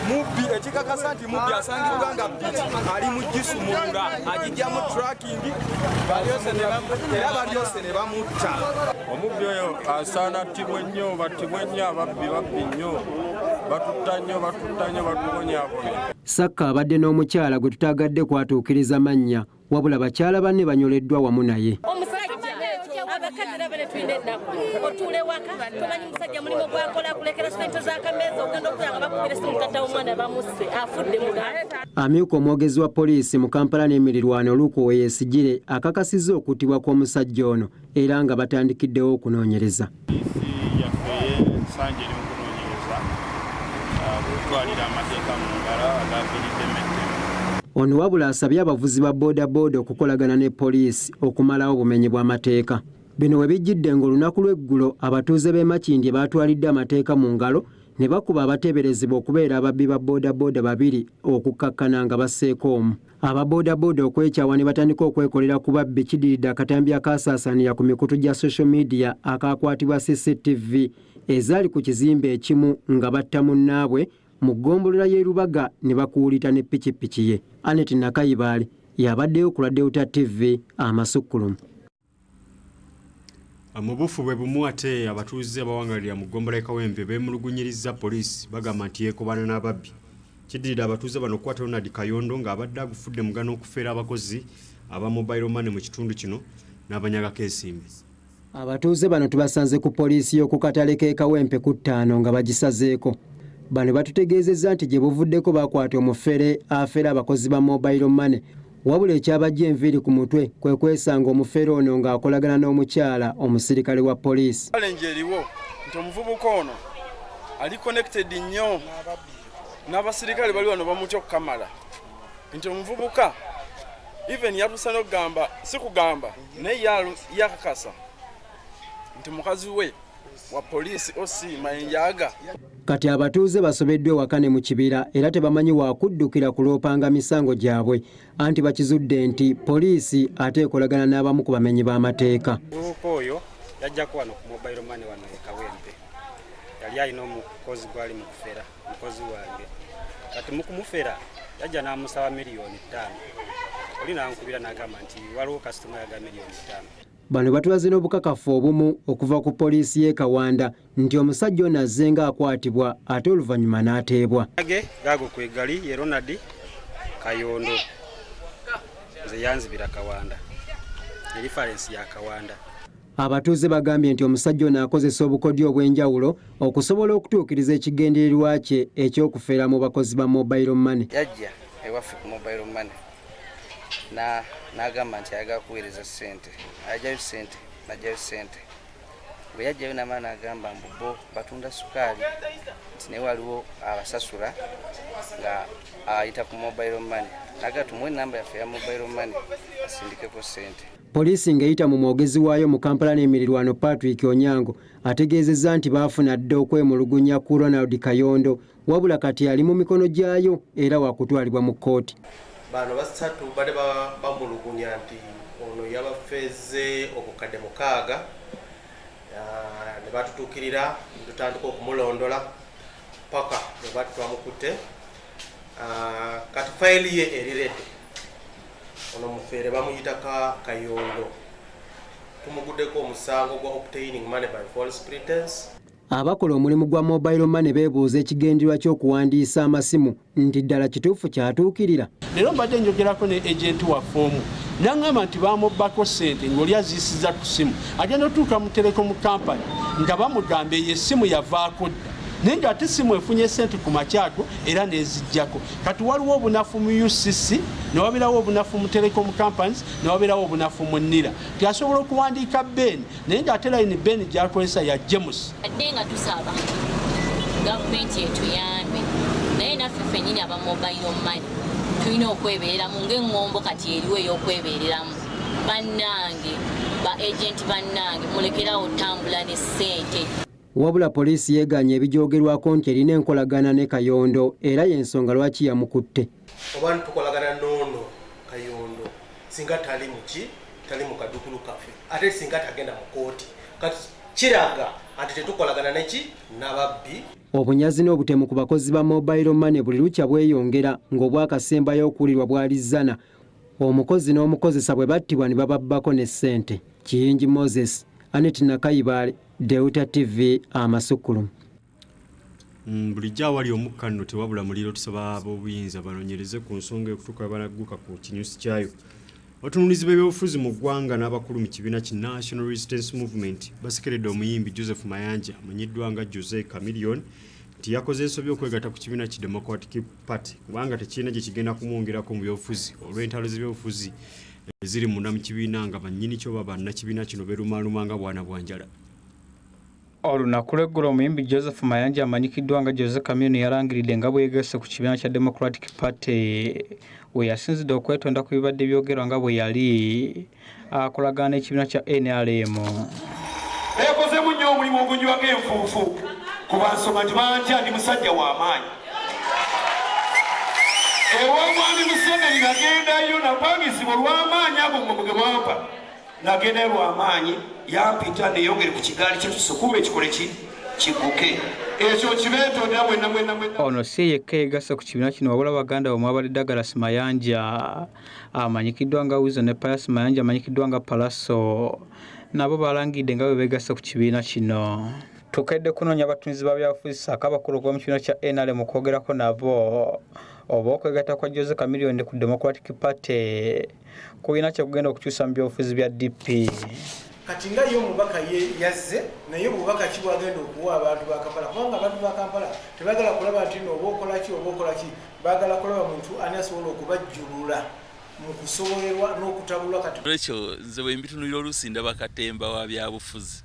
Mubbi ekikakasa nti mubbi asangibwa nga ali mu gisumulula agijjamu tracking era balyose ne bamutta. Omubbi oyo asaana attibwe nnyo, battibwe nnyo, ababbi nnyo, batutta nnyo batubonyaabonya. Sakka abadde n'omukyala gwe tutaagadde kwatuukiriza mannya, wabula bakyala banne banyoleddwa wamu naye. Amyuka omwogezi wa poliisi mu Kampala n'emirirwano Luuko Yesigire akakasizza okuttibwa kw'omusajja ono era nga batandikiddewo okunoonyereza. Ono wabula asabye abavuzi ba boodabooda okukolagana ne poliisi okumalawo obumenyi bw'amateeka. Bino we bijjidde ng'olunaku lw'eggulo abatuuze b'e Makindye baatwalidde amateeka mu ngalo ne bakuba abateeberezebwa okubeera ababbi ba boodabooda babiri okukkakkana nga basseeko omu. Ababoodabooda okwekyawa ne batandika okwekolera ku babbi kiddiridde akatambi akaasaasaanira ku mikutu gya social media akaakwatibwa CCTV ezaali ku kizimbe ekimu nga batta munnaabwe mu ggombolola y'e Lubaga ne bakuwulita ne pikipiki ye. Anet Nakayibaali yabaddeyo ku Delta TV Amasukkulumu. Mu bufu bwe bumu ate abatuuze abawangalira mu ggombolola y'e Kawempe beemulugunyiriza poliisi bagamba nti yeekobana n'ababbi. Kiddiridde abatuuze bano okukwata Ronald Kayondo ng'abadde agufudde mugano okufeera abakozi aba mobile money mu kitundu kino n'abanyagako ensimbi. Abatuuze bano tubasanze ku poliisi y'oku katale k'e Kawempe ku 5 nga bagisazeeko. Bano batutegeezezza nti gye buvuddeko bakwata omufere afeera abakozi ba mobile money. Wabula ekyabajja enviiri ku mutwe kwe kwesanga omufere ono ng'akolagana n'omukyala omusirikale wa poliisi. Challenge eriwo nti omuvubuka ono ali connected nnyo n'abasirikale bali wano bamutya okukamala nti omuvubuka even yatuusa n'okugamba si kugamba naye yakakasa nti mukazi we wa poliisi osi Mayenjaga. Kati abatuuze basobeddwe wakane mu kibira era tebamanyi waakuddukira kuloopanga misango gyabwe anti bakizudde nti poliisi ate ekolagana n'abamu ku bamenyi b'amateeka. Omuvubuka oyo yajjako wano ku mobile money wano e Kawempe yali alina omukozi gwali mu kufera mukozi wange kati mu kumufera yajja n'amusaba $5 million. Oli n'ankubira n'agamba nti waliwo kasitoma yaga $5 million. Bano batulaze n'obukakafu obumu okuva ku poliisi y'e Kawanda nti omusajja ono azze ng'akwatibwa ate oluvannyuma n'ateebwa. Gaago kwegali ye Ronald Kayondo nze yanzibira Kawanda ye reference ya Kawanda. Abatuuze bagambye nti omusajja ono akozesa obukodyo obw'enjawulo okusobola okutuukiriza ekigendererwa kye eky'okufeera mu bakozi ba mobile money. Yajja ewaffe ku mobile money n'agamba nti ayagala kuweereza ssente ajjayo ssente najjayo ssente bwe yajjayo n'amala n'agamba mbu bo batunda sukaali nti naye waliwo abasasula nga ayita ku mobile money naga tumuwe namba yaffe ya mobile money asindikeko ssente. Poliisi ng'eyita mu mwogezi waayo mu Kampala n'emirirwano Patrick Onyango ategeezezza nti baafuna dda okwemulugunya ku Ronald Kayondo wabula kati ali mu mikono gyayo era waakutwalibwa mu kkooti. Bano basatu bade bamulugunya nti ono yabafeeze obukadde 6 ne batutuukirira tutandika okumulondola paka ne batwamukutte kati fayili ye erirede ono mufeere bamuyita Kayondo tumuguddeko omusango gwa obtaining money by false pretense. Abakola omulimu gwa mobile money beebuuza ekigendererwa ky'okuwandiisa amasimu nti ddala kituufu kyatuukirira. Leero mbadde njogerako ne agenti waffe omu n'aŋŋamba nti bamubbako ssente ng'oli aziisiza ku ssimu agenda otuuka mu telecom company nga bamugamba eyo essimu yavaako dda naye ng'ate essimu efunye ssente ku makyako era n'eziggyako. Kati waliwo obunafu mu UCC ne wabeerawo obunafu mu telecom companies ne wabeerawo obunafu mu NIRA nti asobola okuwandiika Ben naye ng'ate layini Ben gy'akozesa ya James. Adde nga tusaba gavumenti etuyambe naye naffe ffennyini aba mobile money tulina okwebeereramu ng'eŋŋombo kati eriwo ey'okwebeereramu. Bannange ba agenti bannange mulekerawo otambula ne ssente. Wabula poliisi yeeganye ebijoogerwako nti erina enkolagana ne Kayondo era y'ensonga lwaki yamukutte. Oba tukolagana n'ono Kayondo singa tali mu kadukulu kaffe ate singa tagenda mu kkooti kati kiraga anti tetukolagana neki n'ababbi. Obunyazi n'obutemu ku bakozi ba mobile money buli lukya bweyongera ng'obwakasembayo okuwulirwa bwalizana omukozi n'omukozesa bwe battibwa ne bababbako ne ssente. Kiyingi Moses, Anet Nakayibale, Deuta TV, Amasukkulumu. Bulijjo awali omukkanno tewabula muliro tusaba ab'obuyinza banoonyereze ku nsonga ekutuuka balagguka ku kinyusi kyayo. Abatunuulizi b'ebyobufuzi mu ggwanga n'abakulu mu kibiina ki National Resistance Movement Basekeledde omuyimbi Joseph Mayanja amanyiddwa nga Jose Chameleone nti yakoze ensobi okwegatta ku kibiina ki Democratic Party kubanga tekirina gye kigenda kumwongerako mu byobufuzi olw'entalo z'ebyobufuzi eziri munda mu kibiina nga bannyini kyo baba bannakibiina kino beerumaaluma nga bwana bwa njala. Olunaku lw'eggulo omuyimbi Joseph Mayanja amanyikiddwa nga Jose Chameleone yalangiridde nga bweyegese ku kibiina kya Democratic Party we yasinzidde okwetonda ku bibadde byogerwa nga bwe yali akolagana n'ekibiina kya NRM. Beekozemu nnyo omulimu ogunywako enfuufu kuba nsonga nti bantya ndi musajja w'amaanyi. Ew'omwami Museveni nagendayo napangisibwa olw'amaanyi ago mmwe ge bampa. Nagendayo lw'amaanyi yampita neyongere ku kigaali kye tusukume ekikole kigguke. Ekyo kibeetondera mwenna. Ono si yekka yeegase ku kibiina kino wabula baganda bwe mwabadde Douglas Mayanja amanyikiddwa nga Wizo ne Pius Mayanja amanyikiddwa nga Palaso nabo balangidde nga bwe beegase ku kibiina kino. Tukedde kunoonya abatunzi ba byabufuzi ssaako abakulu okuva mu kibiina kya NRM okwogerako nabo oba okwegatta kwa Jose Chameleone ku Democratic Party ku biina kye kugenda okukyusa mu byobufuzi bya DP. Kati nga yo mubaka yazze naye bubaka ki bwagenda okuwa abantu ba Kampala kubanga abantu ba Kampala tebagala kulaba nti oba okola ki bagala kulaba muntu ani asobola okubajjulula mu kusobolerwa n'okutabulwa. Kati ekyo nze bwe mbitunulira olusinda bakatemba wa byabufuzi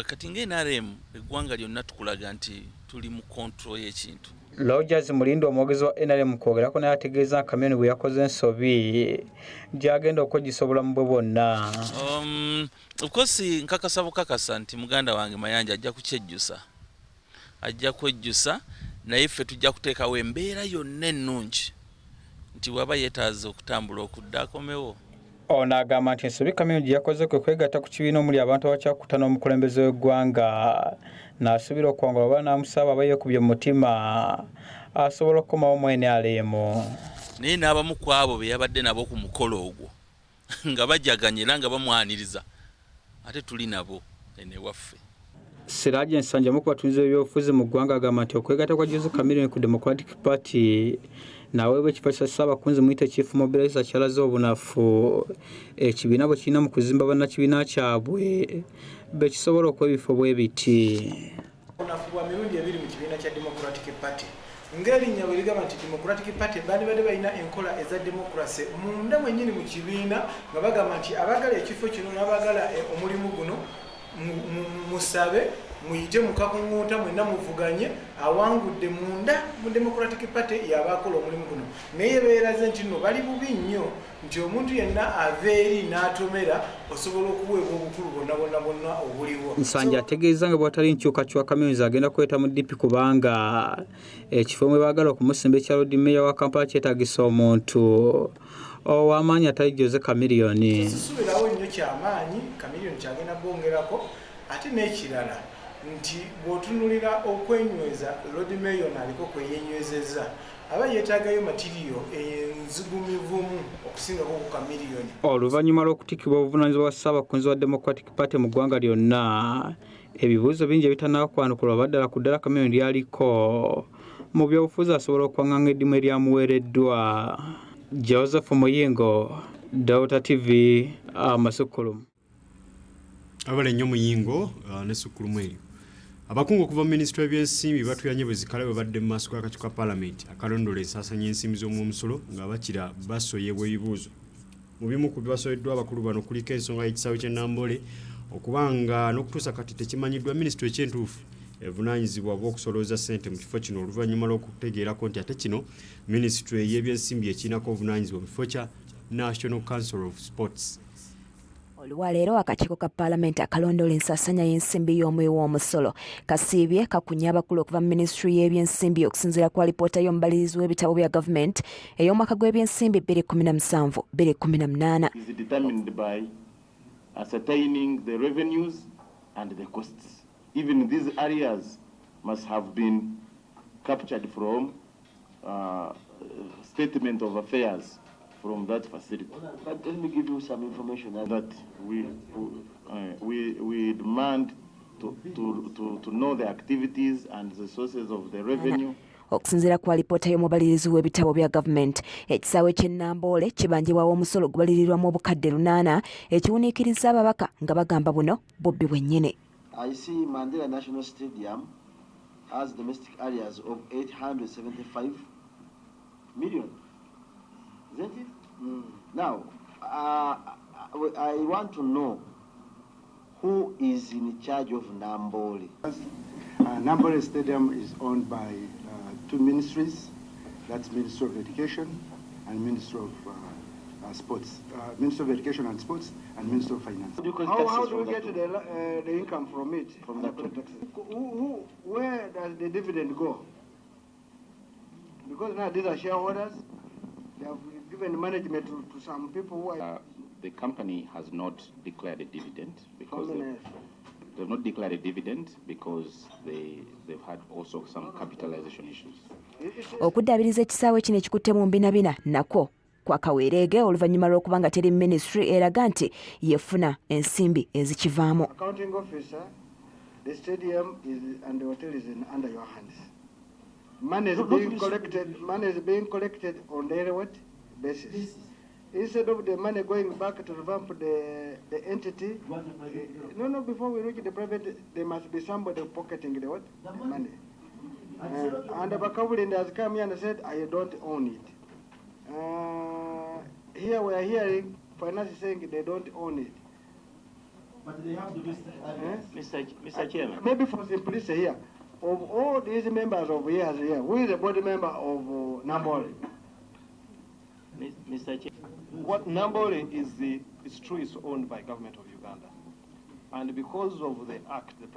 kati ng'NRM eggwanga lyonna tukulaga nti tuli mu control y'ekintu. Rogers Mulindo omwogezi wa NRM kwogerako naye ategeeza Chameleone bwe yakoze ensobi gy'agenda okwegisobola mu bwe bwonna. Of course nkakasa bukakasa nti muganda wange Mayanja ajja kwejjusa naye ffe tujja kuteekawo embeera yonna ennungi nti waba yeetaaza okutambula okudda akomewo. Ono agamba nti ensobi Chameleone gye yakoze kwe kwegatta ku kibiina omuli abantu abakyakutana n'omukulembeze w'eggwanga n'asuubira okwangula oba n'amusaba aba yeekubye mu mutima asobola okukomawo mu NRM. Naye n'abamu ku abo be yabadde nabo ku mukolo ogwo nga bajaganye era nga bamwaniriza ate tuli nabo ene waffe. Siraje Nsanja mu kubatunzi b'ebyobufuzi mu ggwanga agamba nti okwegatta kwa Jose Chameleone ku Democratic Party nawe bwekifo kya Ssaabakunzi Mwite Chief Mobilizer kyalaze obunafu ekibiina bwe kirina mu kuzimba bannakibiina kyabwe bekisobola okwebifo bwe biti. Obunafu bwa mirundi ebiri mu kibiina kya Democratic Party ng'erinnya bwe ligamba nti Democratic Party badde balina enkola eza democracy munda mwennyini mu kibiina nga bagamba nti abagala ekifo kino n'abagala omulimu guno musabe muyite mukakunguuta mwenna muvuganye awangudde munda mu Democratic Party yabakola omulimu guno naye beeraze nti nno bali bubi nnyo nti omuntu yenna ava eri n'atomera osobola okuweebwa obukulu bonna obuliwo. Nsanja ategeeza nga bw'atali nkyukakyuka Chameleone agenda kweta mu DP kubanga ekifo mwe baagala okumusimba ekya Lord Mayor wa Kampala kyetaagisa omuntu ow'amaanyi atali Jose Chameleone. Susubirawo nnyo ky'amaanyi Chameleone kyagenda bongerako ate n'ekirala nti bw'otunulira okwenyweza Lord Mayor aliko kweyenywezeza aba yeetaagayo matiriyo enzigumivumu okusingako ku Chameleone. Oluvannyuma lw'okutikkibwa obuvunaanyizibwa bwa Ssaabakunzi wa Democratic Party mu ggwanga lyonna ebibuuzo bingi ebitannakwanukulwa baddala ku ddala Chameleone lyaliko mu byobufuzi asobola okwaŋŋanga eddimu eryamuweereddwa. Joseph Muyingo, Deuta TV, Amasukkulumu. Abale nnyo Muyingo ne Sukkulumu eyo. Abakungu okuva mu Minisitule y'Ebyensimbi batuyanye bwe zikala bwe badde mu maaso g'akakiiko ka Paalamenti akalondola ensaasanya y'ensimbi z'omumusolo nga bakira basoyebwa ebibuuzo. Mu bimu ku bibasoyeddwa abakulu bano kuliko ensonga y'ekisaawe ky'e Nambole okubanga n'okutuusa kati tekimanyiddwa Minisitule ekyentuufu evunaanyizibwa bw'okusolooza ssente mu kifo kino oluvannyuma lw'okutegeerako nti ate kino Minisitule y'Ebyensimbi ekirinako obuvunaanyizibwa mu kifo kya National Council of Sports. Olwaleero akakiiko ka Paalamenti akalondola ensaasanya y'ensimbi y'omuwi w'omusolo kasiibye kakunya abakulu okuva mu Minisitule y'Ebyensimbi okusinziira ku alipoota y'omubalirizi w'ebitabo bya gavumenti ey'omwaka gw'ebyensimbi 2017-2018. Is determined by ascertaining the revenues and the costs. Even these areas must have been captured from statement of affairs from that facility. But let me give you some information that we demand to know the activities and the sources of the revenue. Okusinziira ku alipoota y'omubalirizi w'ebitabo bya gavumenti, ekisaawe ky'e Namboole kibanjibwawo omusolo ogubalirirwamu obukadde 8 ekiwuniikiriza ababaka nga bagamba buno Bobbi bwennyini. I see Mandela National Stadium has domestic areas of 875 million. Isn't it? Now, I want to know who is in charge of Namboole. Namboole Stadium is owned by 2 ministries. That's Ministry of Education and Ministry of Sports. Ministry of Education and Sports and Ministry of Finance. How do we get the income from it? From that taxes? Where does the dividend go? Because now these are shareholders. They have given management to some people who are... The company has not declared a dividend because they've not declared a dividend because they've had also some capitalization issues. Okuddaabiriza ekisaawe kino ekikutte mu mbinabina nakwo kwakaweereege oluvannyuma lw'okuba nga teri ministry eraga nti yefuna ensimbi ezikivaamu. Accounting officer, the stadium is and the hotel is under your hands. Money is being collected on daily basis. Instead of the money going back to revamp the entity, before we reach the private, there must be somebody pocketing the money. And the Bakawulin has come here and said, I don't own it. Here we are hearing finance saying they don't own it. But they have to do Mr. Chairman. Maybe for simplicity here, of all these members of here, who is the board member of Namboole? Mr. Chairman. What Namboole is true is owned by government of Uganda. And because of the act, the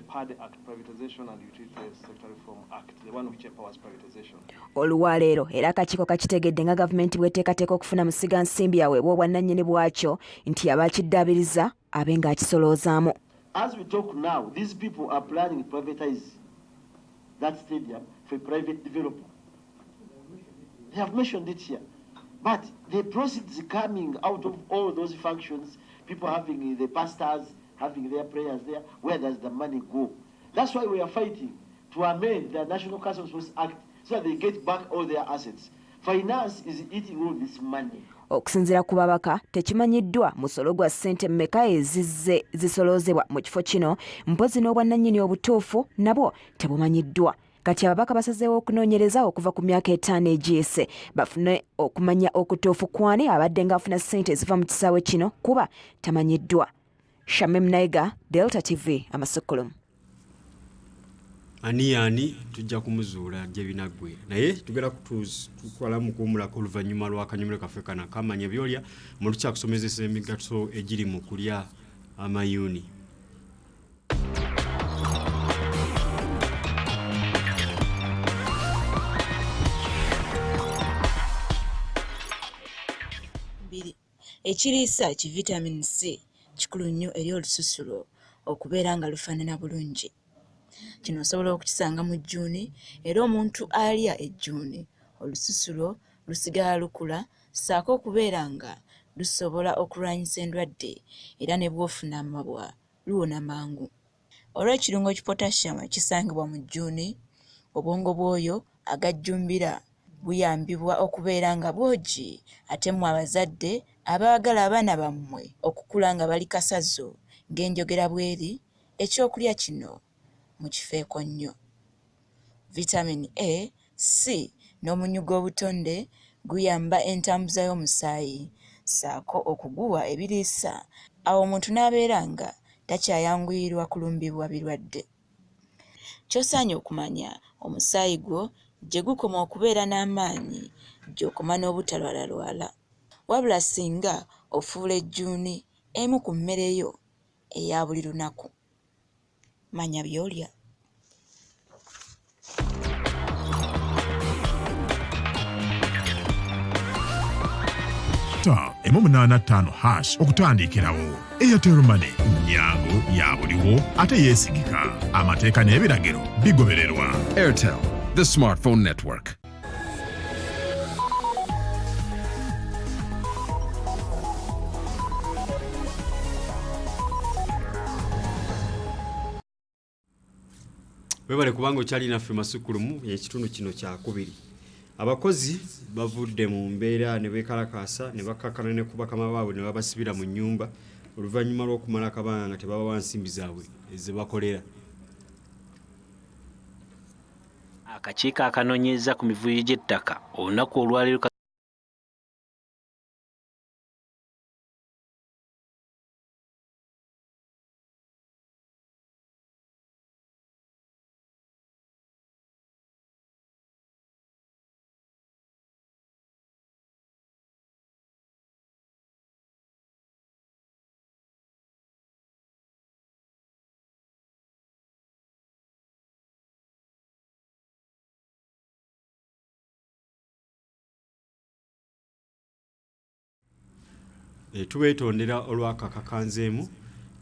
PAD Act, Privatization and Utility Sector Reform Act, the one which empowers privatization. Oluwaleero era akakiiko kakitegedde nga gavumenti bw'eteekateeka okufuna musiga nsimbi aweebwa obwannannyini bwakyo nti abakiddaabiriza abe ng'akisoloozaamu. As we talk now, these people are planning to privatize that stadium for private developer. They have mentioned it here. But the proceeds coming out of all those functions, people having the pastors, having their prayers there, where does the money go? That's why we are fighting to amend the National Council Resources Act so that they get back all their assets. Finance is eating all this money. Okusinziira ku babaka tekimanyiddwa musolo gwa ssente mmeka ezizze zisoloozebwa mu kifo kino, mpozi n'obwannannyini obutuufu nabwo tebumanyiddwa. Kati ababaka basazeewo okunoonyereza okuva ku myaka 5 egiyise bafune okumanya okutuufu kwani abadde ng'afuna ssente eziva mu kisaawe kino kuba tamanyiddwa. Shamim Naiga, Delta TV, Amasukkulumu. Ani tujja kumuzuula gye binaggwe naye tugera kutwala mu kuwumulako oluvannyuma lw'akanyomero kaffe kana kamanya byolya mu lukyakusomezesa emigaso egiri mu kulya amayuuni. Ekiriisa ki vitamin C kikulu nnyo eri olususulo okubeera nga lufaanana bulungi. Kino osobola okukisanga mu jjuuni era omuntu alya ejjuuni olususulo lusigala lukula ssaako okubeera nga lusobola okulwanyisa endwadde era ne bw'ofuna amabwa luwona mangu. Olw'ekirungo ki potassium ekisangibwa mu jjuuni, obwongo bw'oyo agajjumbira buyambibwa okubeera nga bwogi ate mu abazadde abaagala abaana bammwe okukula nga bali kasazo ng'enjogera bweri ekyokulya kino mukifeeko nnyo. Vitamin A, C n'omunnyu gw'obutonde guyamba entambuza y'omusaayi ssaako okuguwa ebiriisa awo omuntu n'abeera nga takyayanguyirwa kulumbibwa birwadde. Ky'osaanye okumanya omusaayi gwo gye gukoma okubeera n'amaanyi gy'okoma n'obutalwalalwala. Wabula singa ofuula ejjuuni emu ku mmere yo eya buli lunaku. Manya by'olya. *185# okutandikirawo. Airtel Money nnyangu ya buliwo ate yeesigika. Amateeka n'ebiragiro bigobererwa. Airtel, the smartphone network. Webale kubanga okyali naffe Amasukkulumu ekitundu kino kyakubiri. Abakozi bavudde mu mbeera ne beekalakaasa ne bakkakkana ne ku bakama baabwe ne babasibira mu nnyumba oluvannyuma lw'okumala akabanga nga tebabawa nsimbi zaabwe ze bakolera. Akakiiko akanoonyeza ku mivuyo gy'ettaka olunaku olwaleero Tubeetondera olwakakakanzeemu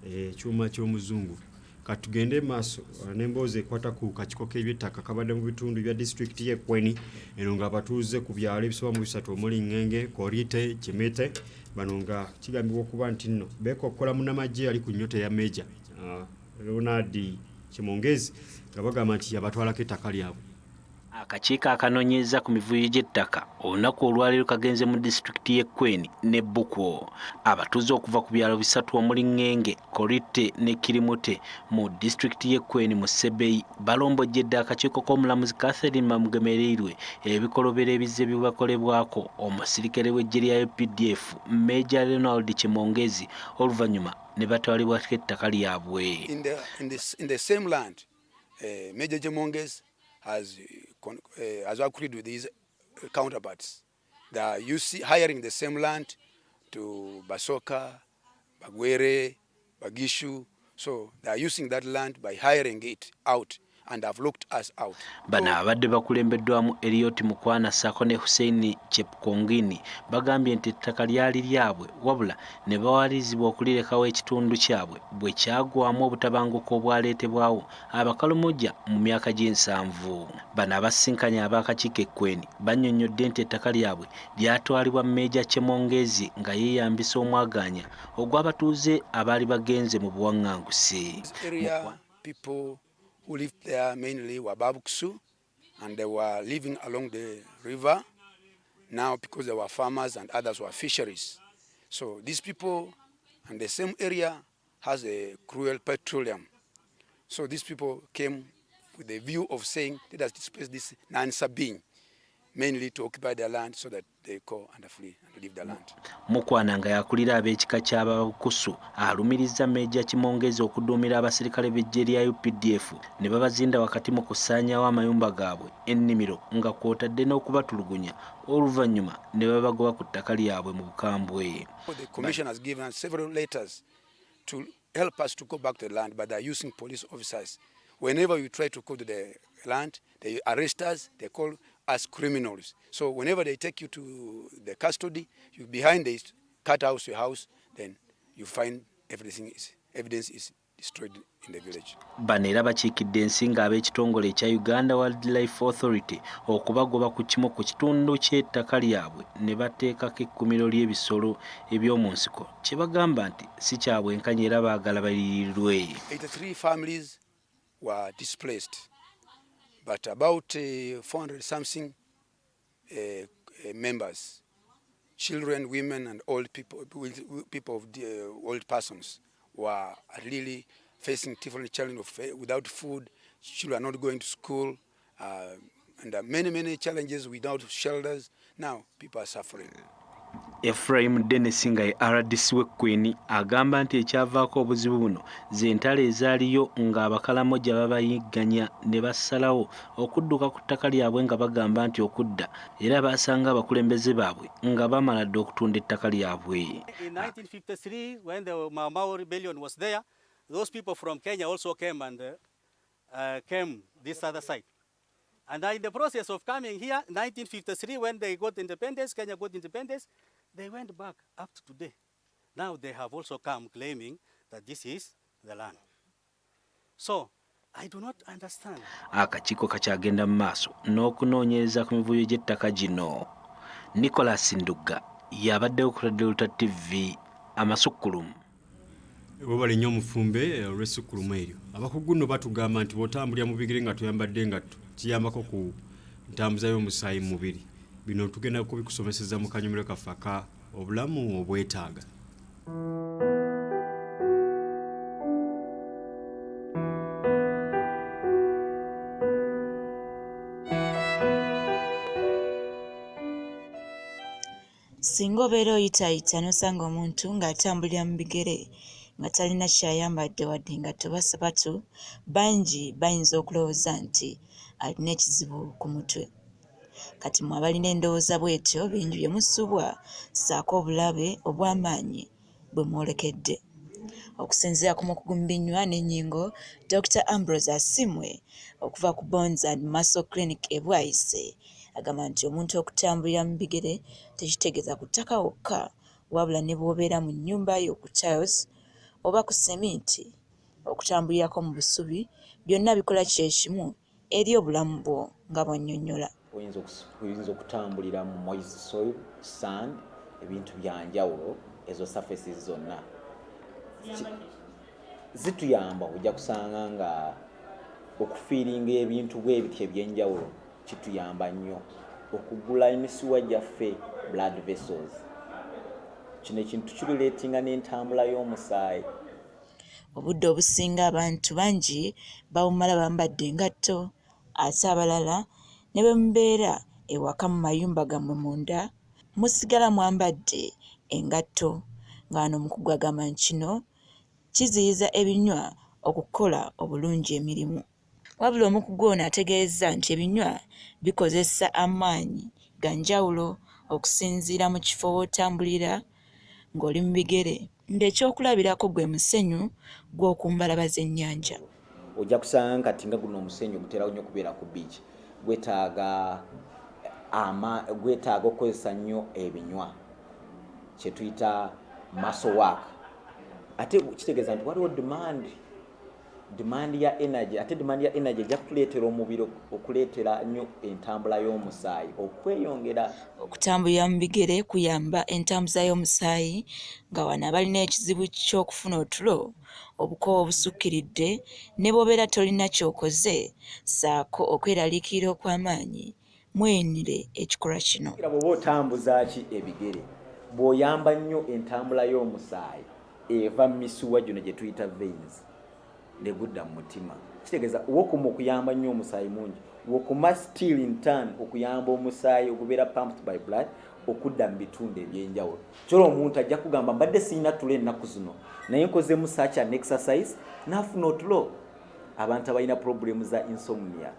ekyuma ky'omuzungu. Katugende maaso n'emboozi ekwata ku kakiiko k'eby'ettaka kabadde mu bitundu bya disitulikiti y'Ekweni eno ng'abatuuze ku byalo ebisoba mu 3 omuli Ngenge, Korite, Kimete bano nga kigambibwa okuba nti nno beekokkola munnamagye ali ku nnyota ya Meja Ronald Kimongezi nga bagamba nti yabatwalako ettaka lyabwe. Akakiiko akanoonyeza ku mivuyo gy'ettaka olunaku olwaleero kagenze mu disitulikiti y'Ekweni ne Bukwo. Abatuuze okuva ku byalo 3 omuli Ngenge, Korite ne Kirimute mu disitulikiti y'Ekweni mu Sebeyi balombojjedde akakiiko k'omulamuzi Catherine Mamugemereirwe ebikolobera ebizze bibakolebwako omusirikale w'eggye lya UPDF Major Ronald Kimongezi oluvannyuma ne batwalibwako ettaka lyabwe. In the same land, Major Kimongezi has agreed with his counterparts. They are hiring the same land to Basoka, Bagwere, Bagishu. So they are using that land by hiring it out and have looked us out. Bano abadde bakulembeddwamu Eliot Mukwana ssaako ne Hussein Chepkongini bagambye nti ettaka lyali lyabwe wabula ne bawalizibwa okulirekawo ekitundu kyabwe bwe kyagwamu obutabanguko obwaleetebwawo abakalumujja mu myaka g'7. Bano abasinkanye ab'akakiiko Ekweni bannyonnyodde nti ettaka lyabwe lyatwalibwa Meja Kimongezi nga yeeyambisa omwaganya ogw'abatuuze abaali bagenze mu buwaŋŋanguse. People who lived there mainly were Babuksu, and they were living along the river. Now, because they were farmers and others were fisheries. So these people and the same area has a cruel petroleum. So these people came with the view of saying, let us displace this non-Sabine, mainly to occupy their land so that they go and flee and leave their land. Mukwana nga yakulira ab'ekika ky'Abakusu alumiriza Meja Kimongezi okuduumira abasirikale b'eggye lya UPDF ne babazinda wakati mu kusaanyawo amayumba gaabwe ennimiro nga kwotadde n'okubatulugunya oluvannyuma ne babagoba ku ttaka lyabwe mu bukambwe. The commission has given us several letters to help us to go back to the land, but they are using police officers. Whenever we try to go to the land, they arrest us, they call as criminals. So whenever they take you to the custody, you behind the cut house, your house, then you find evidence is destroyed in the village. Bano era bakiikidde ensinga ab'ekitongole ekya Uganda Wildlife Authority okubagoba ku kimu ku kitundu ky'ettaka lyabwe ne bateekako ekkumiro ly'ebisolo eby'omu nsiko kye bagamba nti si kya bwenkanya era baagala baliyirirwe. 83 families were displaced, but about 400 something members, children, women, and old people of old persons were really facing different challenges without food. Children are not going to school, and many challenges without shelters. Now people are suffering. Ephraim Dennis nga RDC w'Ekweni agamba nti ekyavaako obuzibu buno z'entalo ezaaliyo nga abakalamoja babayigganya ne basalawo okudduka ku ttaka lyabwe nga bagamba nti okudda era basanga abakulembeze baabwe nga bamala dde okutunda ettaka lyabwe. In 1953, when the Mau rebellion was there, those people from Kenya also came and came this other side. And in the process of coming here, 1953, when they got independence, Kenya got independence, They went back up to today. Now they have also come claiming that this is the land. So I do not understand. Akakiiko kakyagenda mu maaso n'okunoonyereza ku mivuyo gy'ettaka gino. Nicholas Ndugga yabaddewo ku Radio TV Amasukkulumu. Wabale nnyo omufumbe olw'Essukkulumu eryo. Abakugu nno batugamba nti bw'otambulira mu bigere nga toyambadde engatto kiyambako ku ntambuza y'omusaayi mu mubiri. Bino tugenda kubikusomeseza mu kanyomero kaffe aka obulamu obwetaaga. Singa obeera oyitaayita n'osanga omuntu ng'atambulira mu bigere nga talina kyayambadde wadde engatto oba sapatu, bangi bayinza okulowooza nti alina ekizibu ku mutwe. Kati mmwe abalina endowooza bw'etyo bingi bye musubwa ssaako obulabe obw'amaanyi bwe mwolekedde. Okusinziira ku mukugu mu binywa n'ennyingo Dr. Ambrose Asimwe okuva ku Bones and Muscle Clinic e Bwaise agamba nti omuntu okutambulira mu bigere tekitegeeza ku ttaka wokka, wabula ne bw'obeera mu nnyumba yo ku tiles oba ku seminti, okutambulirako mu busubi, byonna bikola kyekimu eri obulamu bwo nga bw'annyonnyola. Oyinza okutambulira mu moist soil, sand, ebintu byanjawulo, ezo surfaces zonna zituyamba ojja kusanga nga okufiiringa ebintu bw'ebityo ebyenjawulo kituyamba nnyo okugula emisuwa gyaffe blood vessels. Kino ekintu kiruleetinga n'entambula y'omusaayi. Obudde obusinga abantu bangi bawumala bambadde engatto, ate abalala ne bwe mubeera ewaka mu mayumba gammwe munda musigala mwambadde engatto. Ng'ano omukugu agamba nti kino kiziyiza ebinywa okukola obulungi emirimu. Wabula omukugu ono ategeeza nti ebinywa bikozesa amaanyi ga njawulo okusinziira mu kifo w'otambulira ng'oli mu bigere, ng'ekyokulabirako gwe musenyu gw'okumbalaba z'ennyanja. Ojja kusanga kati nga guno omusenyu gutera nnyo kubeera ku beach, gwetaaga okukozesa nnyo ebinywa kye tuyita muscle work. Ate kitegeeza nti waliwo demand ya energy, ate demand ya energy ejja kutuleetera omubiri okuleetera nnyo entambula y'omusaayi okweyongera. Okutambulira mu bigere kuyamba entambuza y'omusaayi, nga wano abalina ekizibu ky'okufuna otulo, obukowa obusukkiridde, ne bw'obeera tolina ky'okoze ssaako okweraliikirira okw'amaanyi mwenire ekikolwa kino. Bw'oba otambuza ki ebigere, bw'oyamba nnyo entambula y'omusaayi eva mu misuwa gino gye tuyita veins negudda mu mutima. Kitegeeza wokuma okuyamba nnyo omusaayi mungi, wokuma still in turn okuyamba omusaayi okubeera pumped by blood okudda mu bitundu ebyenjawulo. Kyolwo omuntu ajja kugamba mbadde sirina tulo ennaku zino naye nkozemu such an exercise n'afuna otulo. Abantu abalina problemu za insomnia,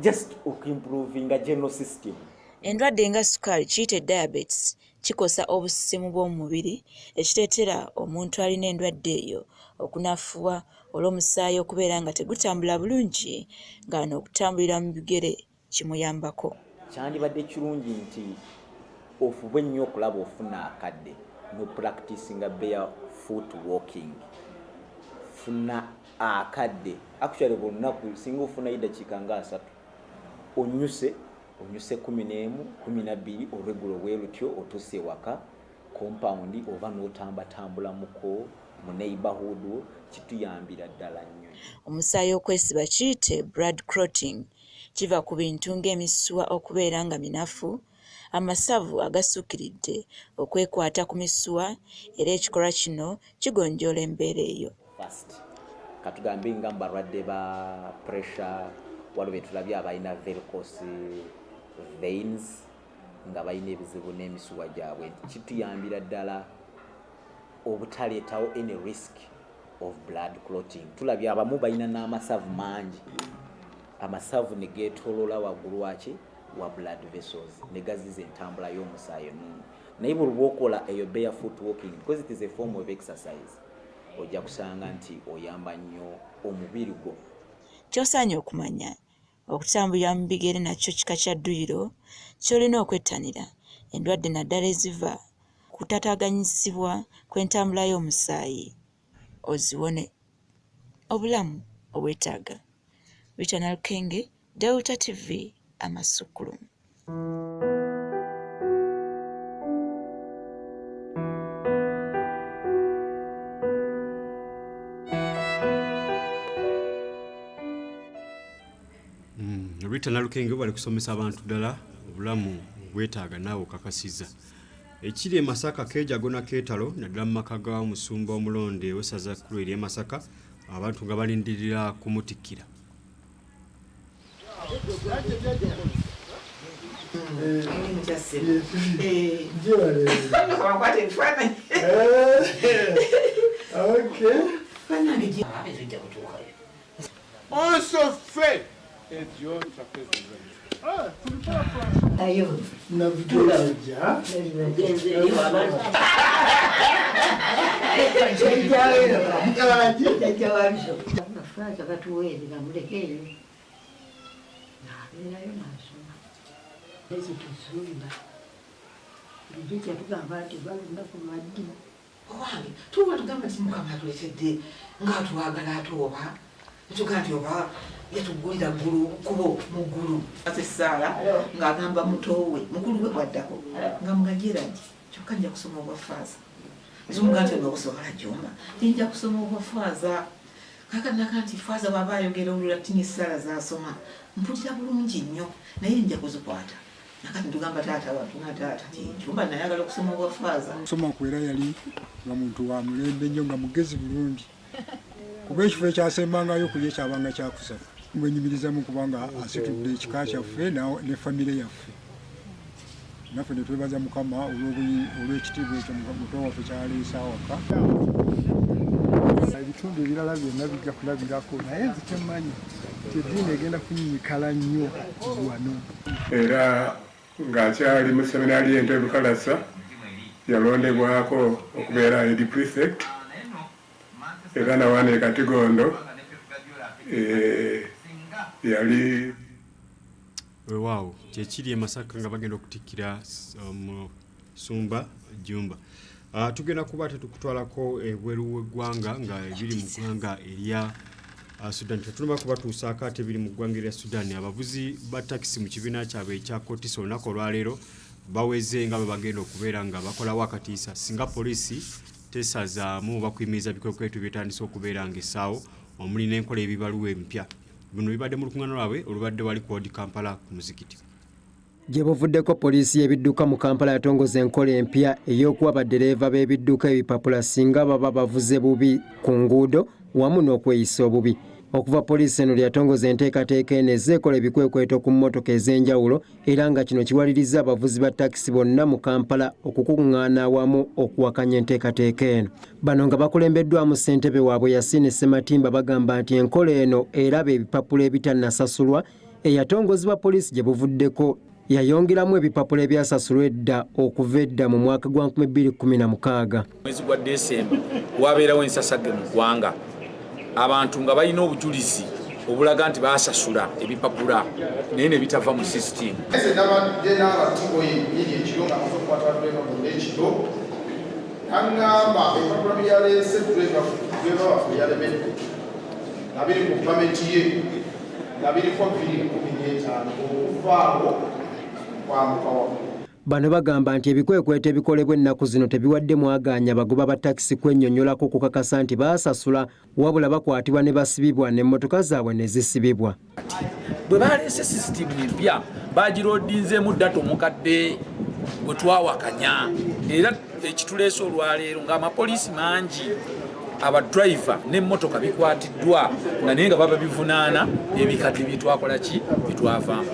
just okuimprovinga general system. Endwadde nga sukaali kiyite diabetes kikosa obusimu bw'omu mubiri ekiteetera omuntu alina endwadde eyo okunafuwa olw'omusaayi okubeera nga tegutambula bulungi, ng'ano okutambulira mu bigere kimuyambako. Kyandibadde kirungi nti ofube nnyo okulaba ofuna akadde no practicinga barefoot walking. Funa akadde actually bulunaku singa ofuna eddakiika nga 3 onyuse 11, 12 oregula bwerutyo otuuse ewaka compound oba n'otambatambula muko mu neighborhood, kituyambira ddala nnyo. Omusaayi okwesiba kiyite blood clotting kiva ku bintu ng'emisuwa okubeera nga minafu, amasavu agasukkiridde okwekwata ku misuwa, era ekikolwa kino kigonjoola embeera eyo. First katugambe nga balwadde ba pressure, waliwo be tulabye abalina varicose veins nga balina ebizibu n'emisuwa gyabwe, kituyambira ddala obutaleetawo any risk of blood clotting. Tulabye abamu balina n'amasavu mangi, amasavu ne geetooloola waggulu waki wa blood vessels ne gaziza entambula y'omusaayi ennungi. Naye buli lw'okola eyo barefoot walking, because it is a form of exercise, ojja kusanga nti oyamba nnyo omubiri gwo. Ky'osaanye okumanya, okutambulira mu bigere nakyo kika kya dduyiro ky'olina okwettanira endwadde naddala eziva kutataaganyisibwa kw'entambula y'omusaayi oziwone obulamu obwetaaga. Richard Kenge, Delta TV, Amasukkulumu. Richard Kenge bali kusomesa abantu ddala obulamu obwetaaga naawe okakasiza. Ekiri e Masaka keejagona keetalo naddala mu maka ga Musumba omulonde w'essaza kkulu eri e Masaka abantu nga balindirira kumutikkira. Also fait. Ayo, navugiraja. tuba tugamba nti Mukama atuleetedde ng'atwagala atooba tugaa nti oba yatugulira ggulu kubo mu ggulu asessaala ng'agamba mutowe mukulu we bwaddako nga mugajira nti kyokka nja kusoma obwafaaza nzimuga nti obakusobola jjomba tinja kusoma obwafaaza kakanaka nti faaza bw'aba ayogera olula tini essaala z'asoma mpulira bulungi nnyo naye nja kuzikwata nakati tugamba taata watu nga taata ti jjomba nayagala okusoma obwafaaza kusoma kwera yali nga muntu wa mulembe nnyo nga mugezi bulungi kuba ekifo ekyasembangayo kuli ekyabanga kyakusatu mwenyumirizamu kubanga asitudde ekika kyaffe ne famire yaffe naffe ne twebaza Mukama olw'ekitiibwa ekyo muto waffe kyaleesa awaka. Ebitundu ebirala byonna bijja kulabirako naye nze kyemmanyi nti eddiini egenda kunyinyikala nnyo wano. Era ng'akyali mu seminaari y'Entebbe Kalasa yalondebwako okubeera edi prefect era nawaana e Katigondo yali weewaawo kyekiri e Masaka nga bagenda okutikkira Musumba Jjumba. Tugenda kuba tetukutwalako ebweru w'eggwanga nga ebiri mu ggwanga erya Sudan. Tetunaba kubatuusaako ate ebiri mu ggwanga erya Sudan. Abavuzi ba takisi mu kibiina kyabwe ekya Kotiso olunaku olwaleero baweze nga bwe bagenda okubeera nga bakolawo akatiisa singa poliisi tesazaamu bakuyimiriza bikwekwetu byetandise okubeera ng'essaawo omuli n'enkola ebibaluwa empya. Bino bibadde mu lukuŋŋaana lwabwe olubadde wali ku Wodi Kampala ku muzikiti. Gye buvuddeko poliisi y'ebidduka mu Kampala yatongoza enkola empya ey'okuwa baddereeva b'ebidduka ebipapula singa baba bavuze bubi ku nguudo wamu n'okweyisa obubi. Okuva poliisi eno lyatongoza enteekateeka eno ezeekola ebikwekweto ku mmotoka ez'enjawulo era nga kino kiwaliriza abavuzi ba takisi bonna mu Kampala okukuŋŋaana awamu okuwakanya enteekateeka eno. Bano nga bakulembeddwamu ssentebe waabwe Yasini Ssematimba bagamba nti enkola eno eraba ebipapula ebitannasasulwa eyatongozebwa poliisi gye buvuddeko yayongeramu ebipapula ebyasasulwa edda okuva edda mu mwaka gwa 2016. Mwezi gwa Desemba wabeerawo ensasage mu ggwanga abantu nga balina obujulizi obulaga nti baasasula ebipapula naye ne bitava mu system. Ese nabadde n'abatiko yiri ekiro nga amaze okukwata dreva bonna ekiro aŋŋamba ebipapula byaleese dreva waffe yalemedde nga biri mu pamenti ye nga biriko 215 okuvaawo kwambuka wamu. Bano bagamba nti ebikwekweto ebikolebwa ennaku zino tebiwadde mwagaanya bagoba ba takisi kwennyonnyolako kukakasa nti baasasula wabula bakwatibwa ne basibibwa n'emmotoka zaabwe ne zisibibwa. Bwe baleese sisitimu empya bagiroodinzeemu data omukadde bwe twawakanya era ekituleese olwaleero ng'amapoliisi mangi abadrayiva n'emmotoka bikwatiddwa nga naye nga baba bivunaana ebikadde byetwakola ki byetwavaamu.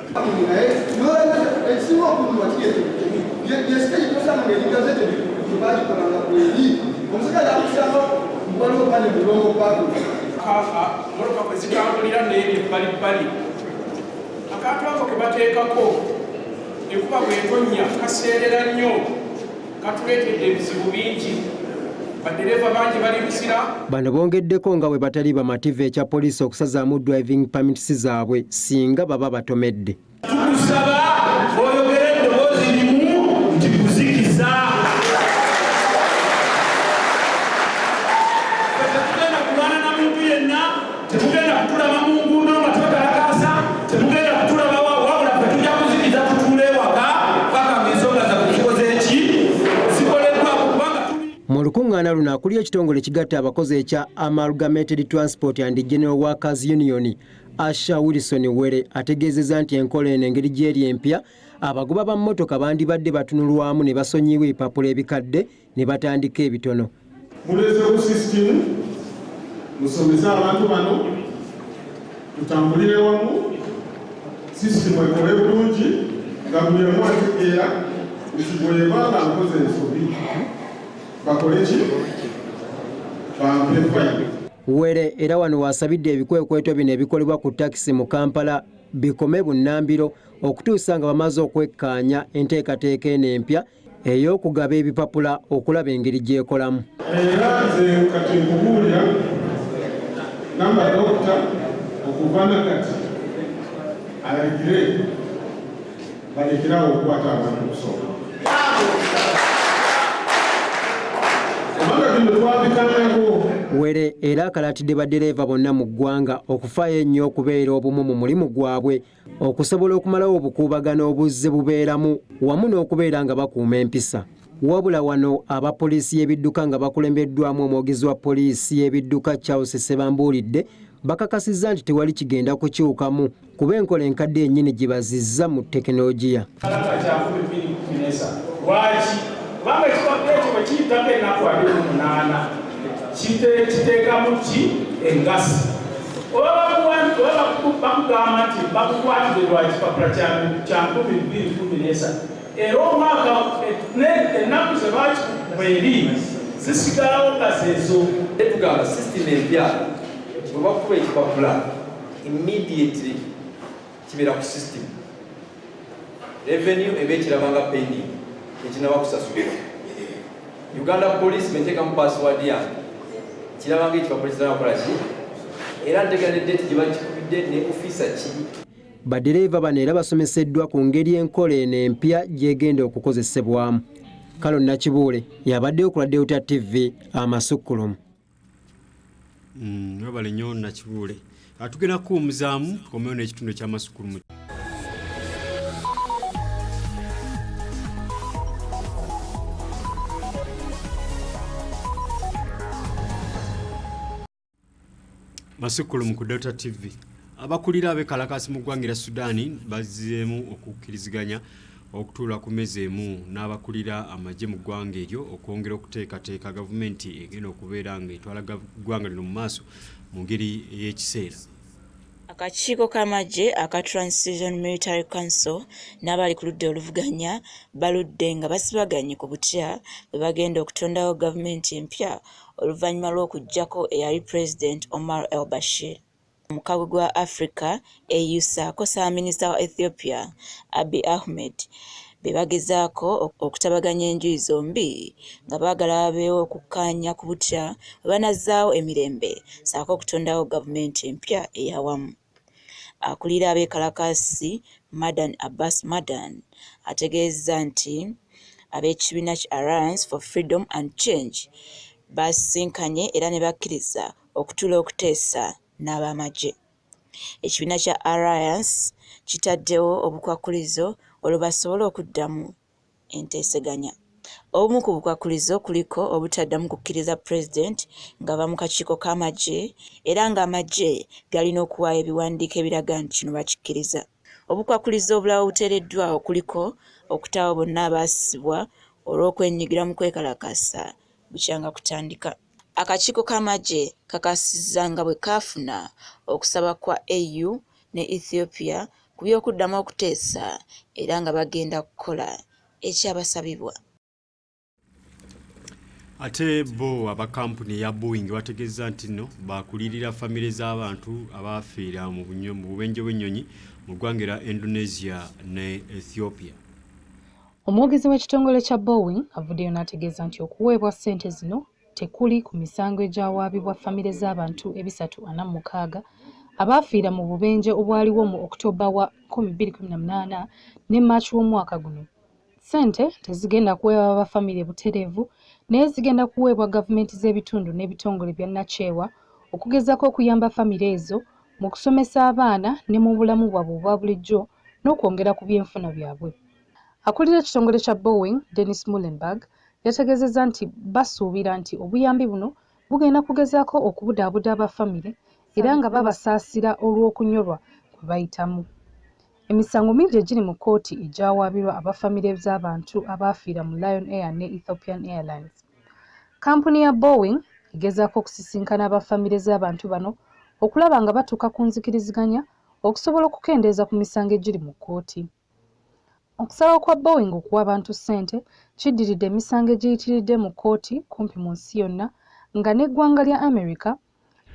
Motoka kwe zitambulira n'eby'ebbalibbali akantu ako ke bateekako ekuba bw'etonnya kaseerera nnyo katuleetedde ebizibu bingi. Baddereeva bangi bali lusira. Bano bongeddeko nga bwe batali bamativu ekya poliisi okusazaamu driving permits zaabwe singa baba batomedde. Tukusaba oyogere eddoboozi limu nti kuzikiza. lukuŋŋaana luno akulira ekitongole kigatta abakozi ekya Amalgamated Transport and General Workers Union Asha Wilson Were ategeezezza nti enkola eno engeri gy'eri empya abagoba ba mmotoka bandibadde batunulwamu ne basonyiwa ebipapula ebikadde ne batandika ebitono. Mulezeewo sisitimu musomese abantu bano tutambulire wamu sisitimu ekole bulungi nga buli omu ategeera nti bw'ebanga nkoze ensobi bakole ki bampe fayini. Were era wano wasabidde ebikwekweto bino ebikolebwa ku takisi mu Kampala bikome bunnambiro okutuusa nga bamaze okwekkaanya enteekateeka eno empya ey'okugaba ebipapula okulaba engeri gy'ekolamu. Era nze kati nkubuulira namba dokita okuva nakati alayigire balekerawo okukwata abantu kusooka. Were era akalatidde baddereeva bonna mu ggwanga okufaayo ennyo okubeera obumu mu mulimu gwabwe okusobola okumalawo obukuubagano obuzze bubeeramu wamu n'okubeera nga bakuuma empisa. Wabula wano abapoliisi y'ebidduka nga bakulembeddwamu omwogezi wa poliisi y'ebidduka Charles Sebambuulidde bakakasizza nti tewali kigenda kukyukamu kuba enkola enkadde yennyini gye bazizza mu tekinologiya. Kubanga ekibadde bwe kiyitako ennaku 28 kiteekamu ki engasi oba bakugamba nti bakukwatidde lwa kipapula kya 2013 era omwaka ennaku ze bakikubeeri zisigalawo nga zezo. Tugamba sisitimu empya bwe bakuba ekipapula immediately kibeera ku sisitimu revenue eba ekirabanga pending ekinaba kusasulira. Uganda Police menteekamu password yange kirabanga ekipapula kitana kukola ki era nteeka ne date gye bakikubidde ne ofisa ki. Baddereeva bano era basomeseddwa ku ngeri enkola eno empya gy'egenda okukozesebwamu. Kalo Nakibuule yabaddeyo ku Delta TV Amasukkulumu. Webale nnyo Nakibuule. Atugenda kuwumuzaamu tukomewo n'ekitundu ky'Amasukkulumu. Amasukkulumu ku Delta TV. Abakulira abekalakasi mu ggwanga lya Sudaani bazzeemu okukkiriziganya okutuula ku mmeeza emu n'abakulira amagye mu ggwanga eryo okwongera okuteekateeka gavumenti egenda okubeera ng'etwala ggwanga lino mu maaso mu ngeri ey'ekiseera. Akakiiko k'amagye aka Transition Military Council n'abali ku ludda oluvuganya baludde nga basibaganye ku butya bwe bagenda okutondawo gavumenti empya oluvannyuma lw'okuggyako eyali President Omar el-Bashir. Omukabwe gwa Africa AU ssaako Ssaabaminisita wa Ethiopia Abiy Ahmed be bagezaako okutabaganya enjuyi zombi nga baagala babeewo okukkaanya ku butya bwe banazzaawo emirembe ssaako okutondawo gavumenti empya eyawamu. Akulira abeekalakaasi Madan Abbas Madan ategeezza nti ab'ekibiina ki Alliance for Freedom and Change basinkanye era ne bakkiriza okutuula okuteesa n'abamagye. Ekibiina kya Alliance kitaddewo obukwakulizo olwo basobole okuddamu enteeseganya. Obumu ku bukwakulizo kuliko obutaddamu kukkiriza President ng'ava mu kakiiko k'amagye era ng'amagye galina okuwaayo ebiwandiiko ebiraga nti kino bakikkiriza. Obukwakulizo obulala obuteereddwawo kuliko okutaawo bonna abaasibwa olw'okwenyigira mu kwekalakasa bukyanga kutandika. Akakiiko k'amagye kakasizza nga bwe kaafuna okusaba kwa AU ne Ethiopia ku by'okuddamu okuteesa era nga bagenda kukola ekyabasabibwa. Ate bo abakampuni ya Boeing bategeeza nti no bakulirira famire z'abantu abaafiira mu bubenje bw'ennyonyi mu ggwanga lya Indonesia ne Ethiopia. Omwogezi w'ekitongole kya Boeing avuddeyo n'ategeeza nti okuweebwa ssente zino tekuli ku misango egyawaabibwa famire z'abantu 346 abaafiira mu bubenje obwaliwo mu Oktoba wa 2018 ne Maachi w'omwaka guno. Ssente tezigenda kuweebwa bafamire butereevu naye zigenda kuweebwa gavumenti z'ebitundu n'ebitongole bya Nakyewa okugezaako okuyamba famire ezo mu kusomesa abaana ne mu bulamu bwabwe obwa bulijjo n'okwongera ku byenfuna byabwe. Akulira ekitongole kya Boeing, Dennis Muhlenberg, yategeezezza nti basuubira nti obuyambi buno bugenda kugezaako okubudaabuda abafamire era nga babasaasira olw'okunyolwa kwe bayitamu. Emisango mingi egiri mu kkooti egyawaabirwa abafamire z'abantu abaafiira mu Lion Air ne Ethiopian Airlines. Kampuni ya Boeing egezaako okusisinkana abafamire z'abantu bano okulaba nga batuuka ku nzikiriziganya okusobola okukendeeza ku misango egiri mu kkooti. Okusalawo kwa Boeing okuwa abantu ssente kiddiridde emisango egiyitiridde mu kkooti kumpi mu nsi yonna nga n'eggwanga lya America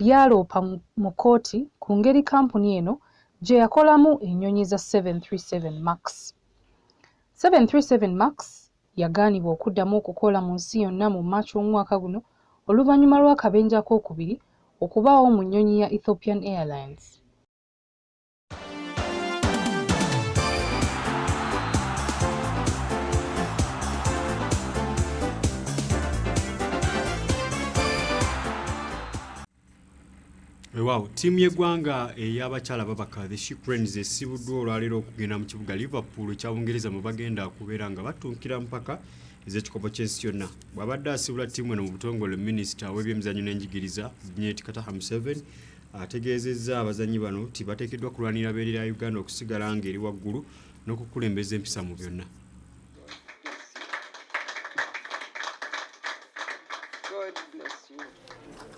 lyaloopa mu kkooti ku ngeri kampuni eno gye yakolamu ennyonyi za 737 Max. 737 Max yagaanibwa okuddamu okukola mu nsi yonna mu Maaci omwaka guno oluvannyuma lw'akabenje akookubiri okubaawo mu nnyonyi ya Ethiopian Airlines. Wow, tiimu y'eggwanga ey'abakyala babaka the Chameleone esibuddwa olwaleero okugenda mu kibuga Liverpool ekya Bungereza mu bagenda kubeera nga batuukira mpaka ez'ekikopo ky'ensi yonna. Bw'abadde asibula ttiimu eno mu butongole minisita w'ebyemizannyo n'enjigiriza Binyeti Kataha Museveni ategeezezza abazannyi bano nti bateekeddwa kulwanira beeri lya Uganda okusigala ng'eri waggulu n'okukulembeza empisa mu byonna.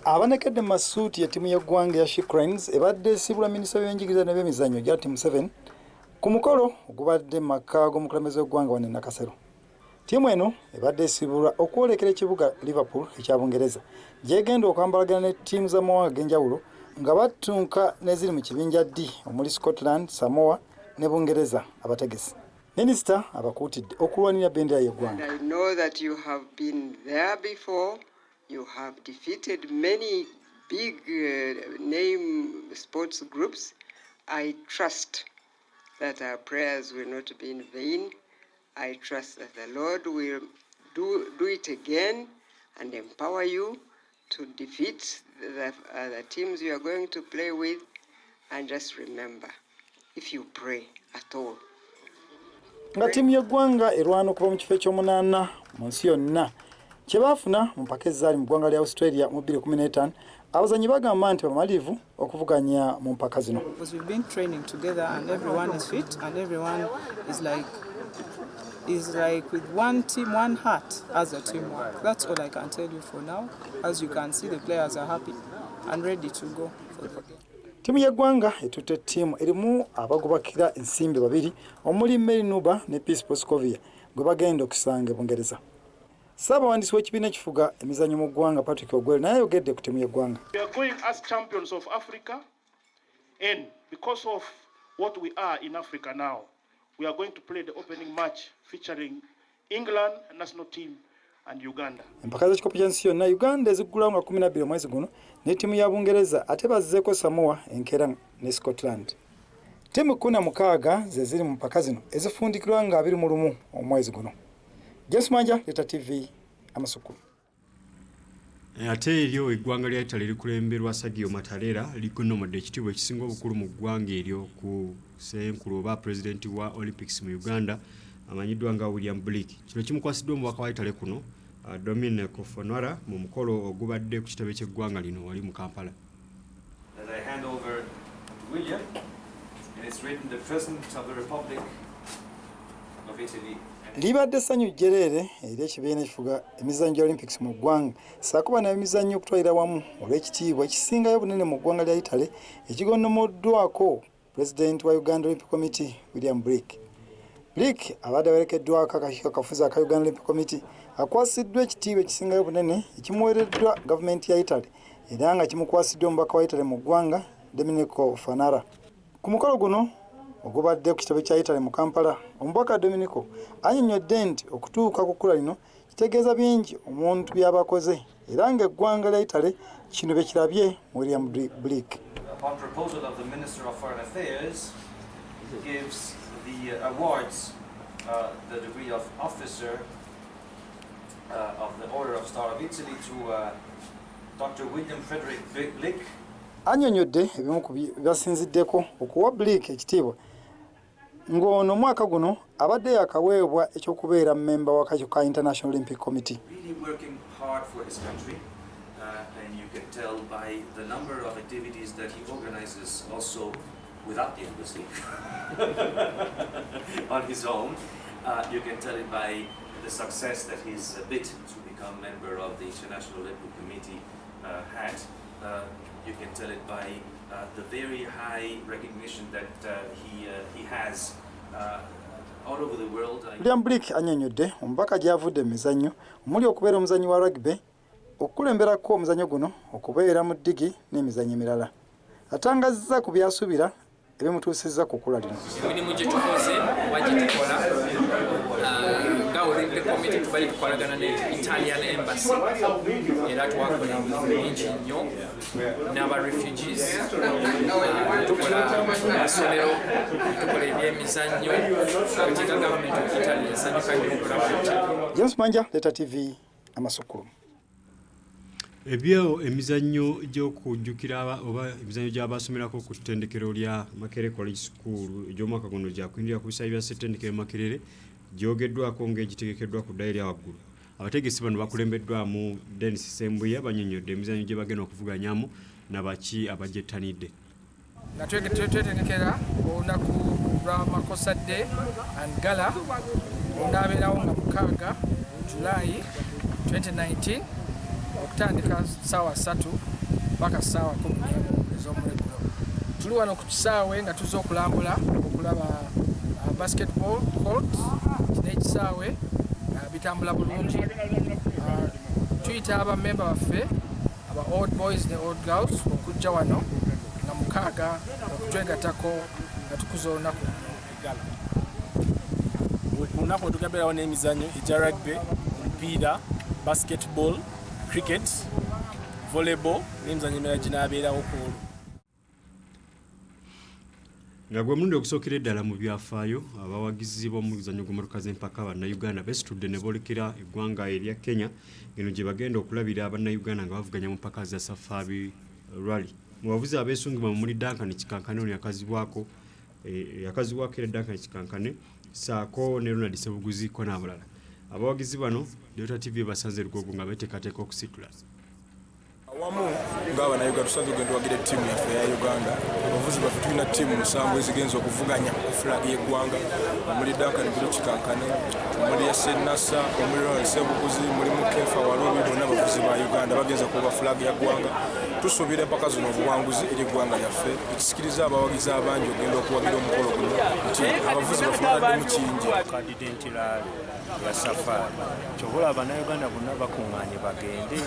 Abanekedde masuuti ya ttiimu y'eggwanga ya Chameleone ebadde esibula minisita w'ebyenjigiriza n'ebyemizannyo Janet Museveni ku mukolo ogubadde mu maka g'omukulembeze w'eggwanga wano e Nakasero. Ttiimu eno ebadde esibulwa okwolekera ekibuga Liverpool ekya Bungereza gyegenda okwambalagana ne ttiimu z'amawanga ag'enjawulo nga battunka n'eziri mu kibinja D omuli Scotland, Samoa ne Bungereza abategesi. Minisita abakuutidde okulwanira bendera y'eggwanga. I know that you have been there before. You have defeated many big name sports groups. I trust that our prayers will not be in vain. I trust that the Lord will do it again and empower you to defeat the teams you are going to play with. And just remember, if you pray at all. Nga ttiimu y'eggwanga erwana okuva mu kifo eky'omunaana mu nsi yonna kye baafuna mu mpaka ezaali mu ggwanga lya Australia mu 2015 abazannyi bagamba nti bamalirivu okuvuganya mu mpaka zino. We've been training together and everyone is fit and everyone is like with one team, one heart as a teamwork. That's all I can tell you for now. As you can see, the players are happy and ready to go for the game. Ttiimu y'eggwanga etutte ttiimu erimu abagobakira ensimbi babiri omuli Mary Nuba ne Peace Poscovia gwe bagenda okusanga e Bungereza. Ssaabawandiisi w'ekibiina ekifuga emizannyo mu ggwanga Patrick Ogwere naye ayogedde ku ttiimu y'eggwanga. We are going as champions of Africa, and because of what we are in Africa now, we are going to play the opening match featuring England national team and Uganda. Empaka z'ekikopo ky'ensi yonna Uganda eziggulawo nga 12 mwezi guno ne ttiimu ya Bungereza ate bazzeeko Samoa enkeera ne Scotland. Ttiimu 16 ze ziri mu mpaka zino ezifundikirwa nga 21 omwezi guno. James Manja, Leta TV, Amasukkulumu. Ate eryo eggwanga lya Italy likulemberwa Sergio Mattarella likunomodde ekitiibwa ekisinga obukulu mu ggwanga eryo ku ssenkulu oba pulezidenti wa Olympics mu Uganda amanyiddwa nga William Blake. Kino kimukwasiddwa omubaka wa Italy kuno Domenico Fonora mu mukolo ogubadde ku kitebe ky'eggwanga lino wali mu Kampala. As I hand over to William, it is written the President of the Republic of Italy. Libadde essanyu jjereere eri ekibiina ekifuga emizannyo gya Olympics mu ggwanga saakuba n'emizannyo okutwalira wamu olw'ekitiibwa ekisingayo bunene mu ggwanga lya Italy ekigonnomoddwako pulezidenti wa Uganda Olympic Committee William Blake. Blake abadde awerekeddwako akakiiko akafuzi aka Uganda Olympic Committee akwasiddwa ekitiibwa ekisingayo bunene ekimuweereddwa gavumenti ya Italy era nga kimukwasiddwa omubaka wa Italy mu ggwanga Domenico Fonara. Ku mukolo guno ogubadde ku kitebe kya Italy mu Kampala, omubaka Domenico annyonnyodde nti okutuuka ku kkula lino kitegeeza bingi omuntu by'abakoze era ng'eggwanga lya Italy kino bye kirabye William Blake. Upon proposal of the Minister of Foreign Affairs, gives the awards the degree of officer of the Order of Star of Italy to Dr. William Frederick Blake. Annyonnyodde ebimu ku byasinziddeko okuwa Blake ekitiibwa ng'ono omwaka guno abadde yakaweebwa ekyokubeera mmemba w'akakiiko ka International Olympic Committee. Really working hard for his country, and you can tell by the number of activities that he organizes also without the embassy on his own. You can tell it by the success that his bid to become member of the International Olympic Committee had. You can tell it by the very high recognition that he has all over the world. William Blick annyonnyodde omubaka gy'avudde mu mizannyo omuli okubeera omuzannyi wa rugby, okukulemberako omuzannyo guno okubeera mu ddigi n'emizannyo emirala. Atangazza ku byasuubira ebimutuusizza ku kkula lino. Emirimu gye tukoze wagitukola nga Olympic Committee tubali tukolagana ne Italian Embassy era twakola bingi nnyo n'aba refugees, tukola amasomero, tukola ebyemizannyo katika gavumenti of Italy esanyuka nnyo okulaba. James Manja, Leta TV, Amasukkulumu. Ebyo emizannyo gy'okujjukira oba emizannyo gy'abasomerako ku ttendekero lya Makerere College School egy'omwaka guno gyakwindirira ku bisaayi bya ssettendekero Makerere gyogeddwako ng'egitegekeddwa ku ddayi lya waggulu. Abategesi bano bakulembeddwamu Dennis Sembuya bannyonnyodde emizannyo gye bagenda okuvuganyamu nabaki abagyetanidde. Nga twetendekera olunaku lwa Makosadde and Gala olunaabeerawo nga 6 July 2019 okutandika ssaawa 3 mpaka ssaawa 11 ez'omuleggulo. Tuli wano ku kisaawe nga tuzze okulambula okulaba basketball court n'ekisaawe bitambula bulungi. Tuyita abamemba baffe aba old boys ne old girls okujja wano nga 6 okutwegatako nga tukuza olunaku Gala. Ku lunaku otugabeerawo n'emizannyo egya rugby, omupiira, basketball, cricket, volleyball n'emizannyo emirala ginaabeerawo ku olwo. Nga gwe mulundi okusookera eddala mu byafaayo abawagizi b'omuzannyo gw'emmotoka z'empaka bannayuganda besitudde ne boolekera eggwanga erya Kenya eno gye bagenda okulabira bannayuganda nga bavuganya mu mpaka za Safari Rally. Mu bavuzi abeesungibwa muli Duncan Kikankane ono yakazibwako era Duncan Kikankane saako ne Ronald Sebuguziko n'abalala. Abawagizi bano Delta TV basanze Lugogo nga beteekateeka okusitula. Awamu ng'abannayuganda tusanze ogenda wagira ttiimu yaffe eya Uganda. Abavuzi baffe tulina ttiimu 7 ezigenza okuvuganya ku flag y'eggwanga. Omuli Duncan Kikankane, omuli Nasa, omuli Ronald Sebuguzi, mulimu Kefa Walubi, bonna abavuzi ba Uganda bagenza kuba flag ya ggwanga. Tusuubira empaka zino obuwanguzi eri eggwanga lyaffe. Tusikiriza abawagizi abangi okugenda okuwagira omukolo guno nti abavuzi baffe babadde mu kingi. Kandidenti laali ya Safari kyobola abannayuganda bonna bakuŋŋaanye bagende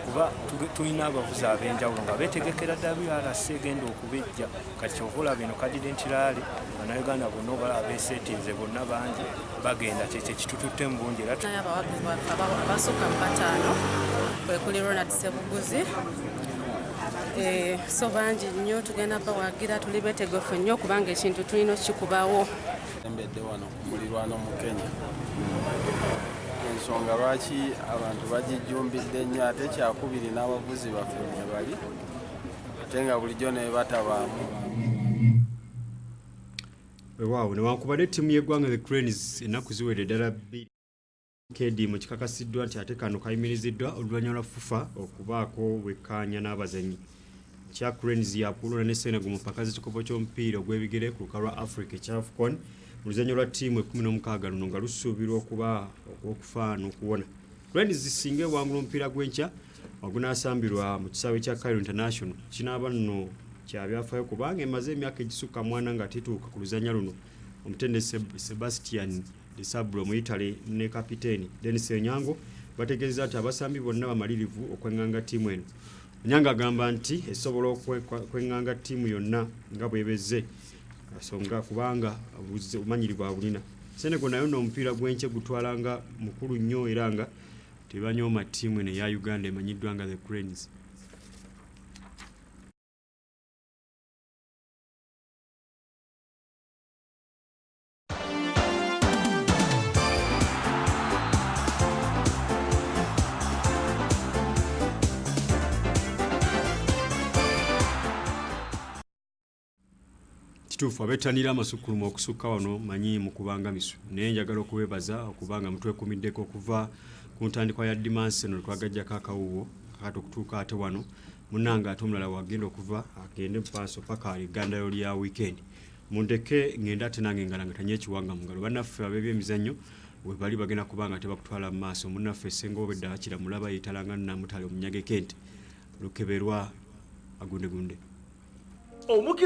kuba tulina abavuzi ab'enjawulo nga beetegekera WRC egenda okubejja kati kyobola bino kandidenti laali abannayuganda bonna oba abeeseetinze bonna bangi bagenda kyekyo ekitututte mu bungi era abawagizi baffe abasukka mu 5 kwe kuli Ronald Sebuguzi. So bangi nnyo tugenda bawagira tuli beetegefu nnyo kubanga ekintu tulina okikikubawo. Embedde wano ku mulirwano mu Kenya. Ensonga lwaki abantu bagijjumbidde nnyo ate kyakubiri n'abavuzi baffe mwe bali ate nga bulijjo ne batabaamu. Waawo newankubadde ttiimu y'eggwanga the Cranes ennaku ziwedde ddala 2 KD mu kikakasiddwa nti ate kano kayimiriziddwa oluvannyuma lwa FUFA okubaako wekkaanya n'abazannyi. Kya Cranes yakulula ne Senegal mu mpaka z'ekikopo ky'omupiira ogw'ebigere ku luka lwa Africa ekya AFCON mu luzannya lwa ttiimu 16 luno nga lusuubirwa okuba okwokufa n'okuwona. Cranes zisinga ewangula omupiira gw'enkya ogunaasambirwa mu kisaawe kya Cairo International kinaaba nno kya byafaayo kubanga emaze emyaka egisukka 4 nga tituuka ku luzannya luno. Omutende Sebastian de Sabro mu Italy ne kapiteeni Denis Onyango bategeeza nti abasambi bonna bamalirivu okwenganga ttiimu eno. Onyango agamba nti esobola okwenganga ttiimu yonna nga bwebezze asonga kubanga obumanyirivu abulina. Senegal nayo n'omupiira gw'enkye gutwalanga mukulu nnyo era nga tebanyooma ttiimu eno eya Uganda emanyiddwa nga the Cranes. kituufu abetanira Amasukkulumu okusukka wano manyi mu kubanga misu naye njagala okubebaza okubanga mutwekumiddeko okuva ku ntandikwa ya dimansi eno twagajjako akawuwo kati okutuuka ate wano munanga ate omulala wagenda okuva agende mupaaso paka aligandayo lya weekend mundeke ngenda ate nange ngalangatanye ekiwanga mu ngalo bannaffe ab'ebyemizannyo we bali bagenda kubanga tebakutwala mu maaso munnaffe Ssenga obedda akira mulaba yeetalanga Namutale omunyage Kente Lukeberwa agundegunde